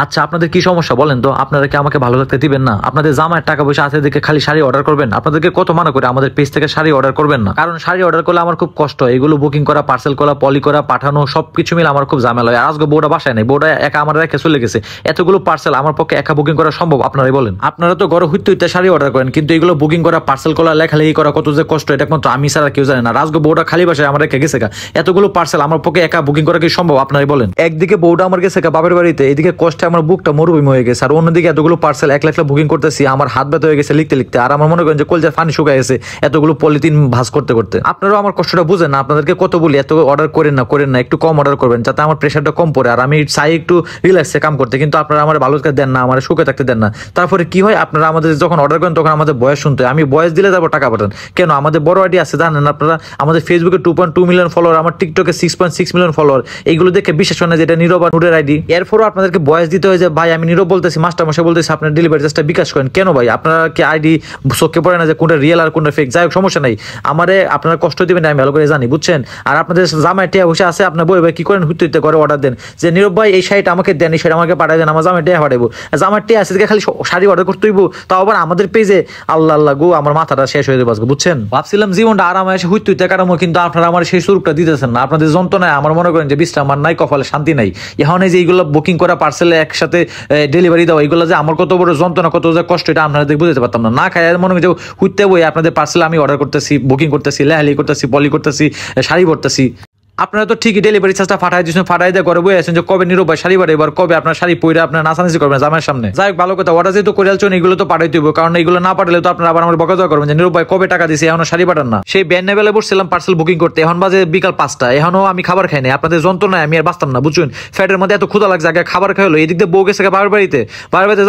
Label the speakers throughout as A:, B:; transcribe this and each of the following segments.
A: আচ্ছা আপনাদের কি সমস্যা বলেন তো? আপনারা কি আমাকে ভালো লাগতে দিবেন না? আপনাদের জামার টাকা পয়সা আছে দেখে খালি শাড়ি অর্ডার করবেন? আপনাদেরকে কত মানা করে আমাদের পেজ থেকে শাড়ি অর্ডার করবেন না, কারণ শাড়ি অর্ডার করলে আমার খুব কষ্ট, এগুলো বুকিং করা, পার্সেল করা, পলি করা, পাঠানো সবকিছু মিলে আমার খুব ঝামেলা হয়। আজকে বউটা বাসায় নেই, বউটা একা আমার রেখে চলে গেছে, এতগুলো পার্সেল আমার পক্ষে একা বুকিং করা সম্ভব? আপনারাই বলেন। আপনারা তো ঘরে হইতে হইতে শাড়ি অর্ডার করেন, কিন্তু এগুলো বুকিং করা, পার্সেল করা, লেখালেখি করা কত যে কষ্ট, এটা কিন্তু আমি ছাড়া কেউ জানে না। আজকে বউটা খালি বাসায় আমার রেখে গেছে, এতগুলো পার্সেল আমার পক্ষে একা বুকিং করা কি সম্ভব? আপনারাই বলেন। একদিকে বউটা আমার গেছে বাপের বাড়িতে, এদিকে কষ্টে আমার বুকটা মরুভূমি হয়ে গেছে, আর অন্যদিকে এতগুলো পার্সেল এক লাখ বুকিং করতেছি, আমার হাত ব্যথা হয়ে গেছে লিখতে লিখতে, আর আমার মনে করেন যে কলজার পানি শুকায় গেছে এতগুলো পলিথিন ভাঁজ করতে করতে। আপনারাও আমার কষ্টটা বুঝেন না? আপনাদেরকে কত বলি এত অর্ডার করেন না, একটু কম অর্ডার করবেন যাতে আমার প্রেশারটা কম পড়ে, আর আমি চাই একটু রিল্যাক্সে কাম করতে, কিন্তু আপনারা আমার ভালো দেন না, আমার সুখে থাকতে দেন না। তারপরে কি হয়, আপনারা আমাদের যখন অর্ডার করেন তখন আমাদের বয়স শুনতে হয়, আমি বয়স দিলে তারপর টাকা পাঠান কেন? আমাদের বড় আইডি আছে জানেন আপনারা, আমাদের ফেসবুকে 2.2 মিলিয়ন ফলোয়ার, আমার টিকটকে 6.6 মিলিয়ন ফলোয়ার, এইগুলো দেখে বিশ্বাস হয় না যে এটা নীরব আর নুরের আইডি। এরপরও আপনাদেরকে বয়স দিতে হয় যে ভাই আমি নীরব বলতেছি, মাস্টার মশাই বলতেছি আপনার ডেলিভারি চার্জটা বিকাশ করেন কেন? ভাই আপনারা কি আইডি চোখে পড়ে না যে কোনটা রিয়েল আর কোনটা ফেক? যাই হোক সমস্যা নাই, আমারে আপনারা কষ্ট দিবেন আমি ভালো করে জানি, বুঝছেন? আর আপনাদের জামাই টিয়া বসে আছে, আপনার বই ভাই কি করেন হুইতে হুইতে করে অর্ডার দেন যে নীরব ভাই এই শাড়িটা আমাকে দেন, এই শাড়ি আমাকে পাঠাই দেন, আমার জামাই টিয়া পাঠাইবো, জামাই টিয়া আছে খালি শাড়ি অর্ডার করতে হইব, তাও আবার আমাদের পেজে। আল্লাহ আল্লাহ গো, আমার মাথাটা শেষ হয়ে যাবে, বুঝছেন? ভাবছিলাম জীবনটা আরামে এসে হুইতে হুইতে কাটামো, কিন্তু আপনারা আমার সেই সুরূপটা দিতেছেন না। আপনাদের যন্ত্রণায় আমার মনে করেন যে বিশ্রাম আর নাই, কপালে শান্তি নাই। এখন এই যে এইগুলো বুকিং করা, পার্সেলে একসাথে ডেলিভারি দেওয়া, এইগুলো যে আমার কত বড় যন্ত্রণা, কত যে কষ্ট, এটা আপনাদের বুঝতে পারতাম না। খাই মনে হয় যে হুইতে বই আপনাদের পার্সেল আমি অর্ডার করতেছি, বুকিং করতেছি, লেহালি করতেছি, পলি করতেছি, শাড়ি পরতেছি। আপনারা তো ঠিকই ডেলিভারি চার্জটা ফাটাই দিচ্ছেন, ফাটাই দিয়ে ঘরে বই আছেন যে কবে নীরব ভাই শাড়ি পাঠাই, এবার কবে আপনার শাড়ি পরে আপনার নাচানাচি করবেন জামাইয়ের সামনে। যাই হোক ভালো কথা, অর্ডার যেহেতু করে আলছেন এগুলো তো পাঠাই দিব, কারণ এগুলো না পাঠালে তো আপনারা আবার আমার বকাজা করবেন যে নীরব ভাই কবে টাকা দিয়েছি এখনো শাড়ি পাঠান না। সেই ব্যান্ডে বেলা বসছিলাম পার্সেল বুকিং করতে, এখন বাজে বিকাল 5টা, এখনো আমি খাবার খাই নাই। আপনাদের যন্ত্রণায় আমি আর বাঁচতাম না, বুঝছেন? ফ্যাটের মধ্যে এত ক্ষুধা লাগছে, আগে খাবার খাইলো, এদিক দিয়ে বউ গেছে বাবার বাড়িতে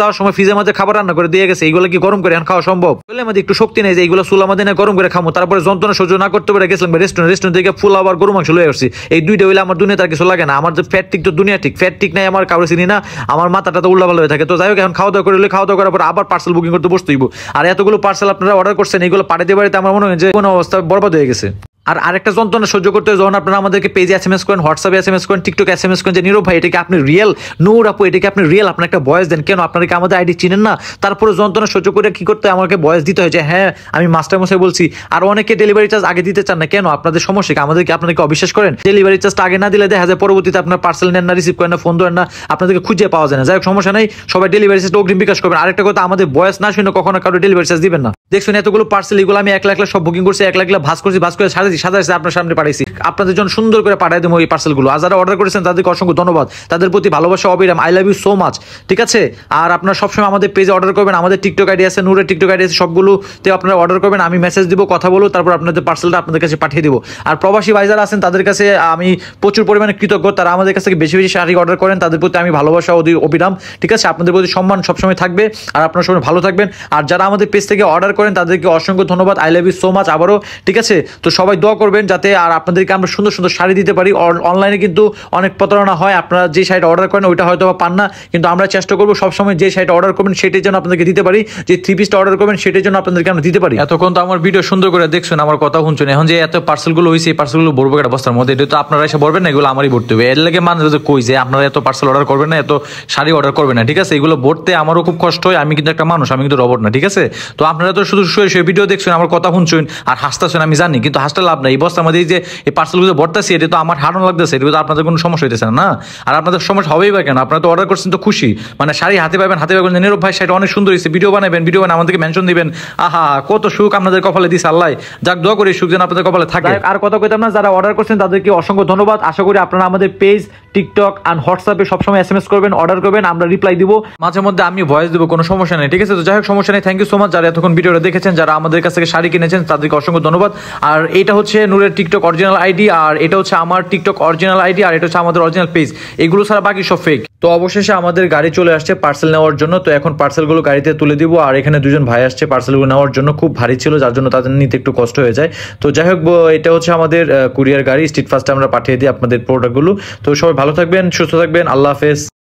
A: যাওয়ার সময় ফ্রিজের মধ্যে খাবার রান্না করে দিয়ে গেছে, এইগুলো কি গরম করে এখন খাওয়া সম্ভব? শরীরের মধ্যে একটু শক্তি নেই যে এইগুলো চুলার মধ্যে গরম করে খামো। তারপরে যন্ত্রণা সহ্য না করতে পারে গেছিলাম রেস্টুরেন্ট থেকে ফুল আবার গরু মাংস লয়ে আসছি। এই দুইটা হইলে আমার দুনিয়া তার কিছু লাগে না। আমার যে ফ্যাট ঠিক তো দুনিয়া ঠিক, ফ্যাট ঠিক নাই আমার কাউরে চিনি না, আমার মাথাটা তো উল্টা ভালো হয়ে থাকে। তো যাই হোক এখন খাওয়া দাওয়া করলে, খাওয়া দাওয়া করার পর আবার পার্সেল বুকিং করতে বসতে হইব। আর এতগুলো পার্সেল আপনারা অর্ডার করছেন, এইগুলো পাঠাতে পারিতে আমার মনে হয় যে কোনো অবস্থা বরবাদ হয়ে গেছে। আর আরেকটা যন্ত্রণা সহ্য করতে হয় যখন আপনারা আমাদেরকে পেজে SMS করেন, হোয়াটসঅ্যাপে SMS করেন, টিকটকে SMS করেন যে নীরব ভাই এটাকে আপনি রিয়েল, নূর আপু এটাকে আপনি রিয়েল, আপনার একটা ভয়েস দেন কেন? আপনারা কি আমাদের আইডি চিনেন না? তারপরে যন্ত্রণা সহ্য করে কি করতে হয়, আমাকে ভয়েস দিতে হয় যে হ্যাঁ আমি মাস্টার মশাই বলছি। আর অনেকে ডেলিভারি চার্জ আগে দিতে চান না কেন? আপনাদের সমস্যা কি? আপনাদেরকে অবিশ্বাস করেন? ডেলিভারি চার্জটা আগে না দিলে দেখা যায় পরবর্তীতে আপনার পার্সেল নেন না, রিসিভ করেন না, ফোন ধরেন না, আপনাদেরকে খুঁজে পাওয়া যায় না। যাই হোক সমস্যা নাই, সবাই ডেলিভারি চার্জটা অগ্রিম বিকাশ করবেন। আরেকটা কথা, আমাদের ভয়েস না শুনে কখনো কারো ডেলিভারি চার্জ দিবেন না। দেখছেন এতগুলো পার্সেল, এগুলো আমি 1 লাখ সব বুকিং করছি, 1 লাখ ভাঁজ করছি, ভাঁজ করে সাজাইছি আপনার সামনে পাঠাইছি, আপনাদের জন্য সুন্দর করে পাঠাই দেবো এই পার্সেলগুলো। আর যারা অর্ডার করেছেন তাদেরকে অসংখ্য ধন্যবাদ, তাদের প্রতি ভালোবাসা অবিরাম, I love you so much, ঠিক আছে? আর আপনারা সবসময় আমাদের পেজে অর্ডার করবেন, আমাদের টিকটক আইডি আছে, নূরের টিকটক আইডি আছে, সবগুলোতে আপনারা অর্ডার করবেন, আমি মেসেজ দিব, কথা বলবো, তারপর আপনাদের পার্সেলটা আপনাদের কাছে পাঠিয়ে দিব। আর প্রবাসী ভাই যারা আছেন তাদের কাছে আমি প্রচুর পরিমাণে কৃতজ্ঞ, তারা আমাদের কাছ থেকে বেশি বেশি শাড়ি অর্ডার করেন, তাদের প্রতি আমি ভালোবাসা অবিরাম, ঠিক আছে? আপনাদের প্রতি সম্মান সবসময় থাকবে, আর আপনারা সবাই ভালো থাকবেন। আর যারা আমাদের পেজ থেকে অর্ডার করেন তাদেরকে অসংখ্য ধন্যবাদ, I love you so much আবারও, ঠিক আছে? তো সবাই দোয়া করবেন যাতে আর আপনাদেরকে আমরা সুন্দর সুন্দর শাড়ি দিতে পারি। অনলাইনে কিন্তু অনেক প্রতারণা হয়, আপনারা যে শাড়িটা অর্ডার করেন ওইটা হয়তো পান না, কিন্তু আমরা চেষ্টা করবো সবসময় যে শাড়িটা অর্ডার করবেন সেটাই যেন আপনাদেরকে দিতে পারি, যে 3 পিসটা অর্ডার করবেন সেটাই যেন আপনাদেরকে আমরা দিতে পারি। এতক্ষণ তো আমার ভিডিও সুন্দর করে দেখছেন, আমার কথা শুনছেন, এখন যে এত পার্সেলগুলো হয়েছে এই পার্সেলগুলো ভরবো একটা বস্তার মধ্যে, এটা তো আপনারা এসে ভরবেন না, এগুলো আমারই ভরতে হবে। এর লাগে মানুষ কই যে আপনারা এত পার্সেল অর্ডার করবেন না, এত শাড়ি অর্ডার করবেন না, ঠিক আছে? এগুলো ভরতে আমারও খুব কষ্ট হয়, আমি কিন্তু একটা মানুষ, আমি কিন্তু রবট না, ঠিক আছে? তো আপনারা তো শুধু শুয়ে শুয়ে ভিডিও দেখছেন, আমার কথা শুনছেন আর হাসতেছেন, আমি জানি, কিন্তু হাসতে লাভ নাই। এই বস্তার মধ্যে যে এই পার্সেলগুলো ভরতেছি এটা তো আমার হারানো লাগতেছে, এটা তো আপনাদের কোনো সমস্যা হইতেছে না। আর আপনাদের সমস্যা হবেই বা কেন? আপনারা তো অর্ডার করছেন তো খুশি, মানে শাড়ি হাতে পাবেন নীরব ভাই শাড়িটা অনেক সুন্দর হয়েছে, ভিডিও বানাবেন, আমাদেরকে মেনশন দিবেন, আহা কত সুখ আপনাদের কপালে দিছে আল্লাহ, যাক দোয়া করি সুখ যেন আপনাদের কপালে থাকে। আর কথা কইতাম না, যারা অর্ডার করছেন তাদেরকে অসংখ্য ধন্যবাদ। আশা করি আপনারা আমাদের পেজ, টিকটক আর হোয়াটসঅ্যাপে সবসময় SMS করবেন, অর্ডার করবেন, আমরা রিপ্লাই দিব, মাঝে মধ্যে আমি ভয়েস দিব, কোনো সমস্যা নেই, ঠিক আছে? তো যাই হোক সমস্যা নেই, থ্যাংক ইউ সো মাচ যারা এতক্ষণ ভিডিওটা দেখেছেন, যারা আমাদের কাছ থেকে শাড়ি কিনেছেন তাদেরকে অসংখ্য ধন্যবাদ। আর এটা হচ্ছে নূরের টিকটক অরিজিনাল আইডি, আর এটা হচ্ছে আমার টিকটক অরিজিনাল আইডি, আর এটা হচ্ছে আমাদের অরিজিনাল পেজ, এগুলো ছাড়া বাকি সব ফেক। তো অবশেষে আমাদের গাড়ি চলে আসছে পার্সেল নেওয়ার জন্য, তো এখন পার্সেলগুলো গাড়িতে তুলে দিব। আর এখানে দুজন ভাই আসছে পার্সেলগুলো নেওয়ার জন্য, খুব ভারী ছিল যার জন্য তাদের নিতে একটু কষ্ট হয়ে যায়। তো যাই হোক এটা হচ্ছে আমাদের কুরিয়ার গাড়ি, স্ট্রিট ফাস্টে আমরা পাঠিয়ে দিই আপনাদের প্রোডাক্টগুলো। তো সবাই ভালো থাকবেন, সুস্থ থাকবেন, আল্লাহ হাফেজ।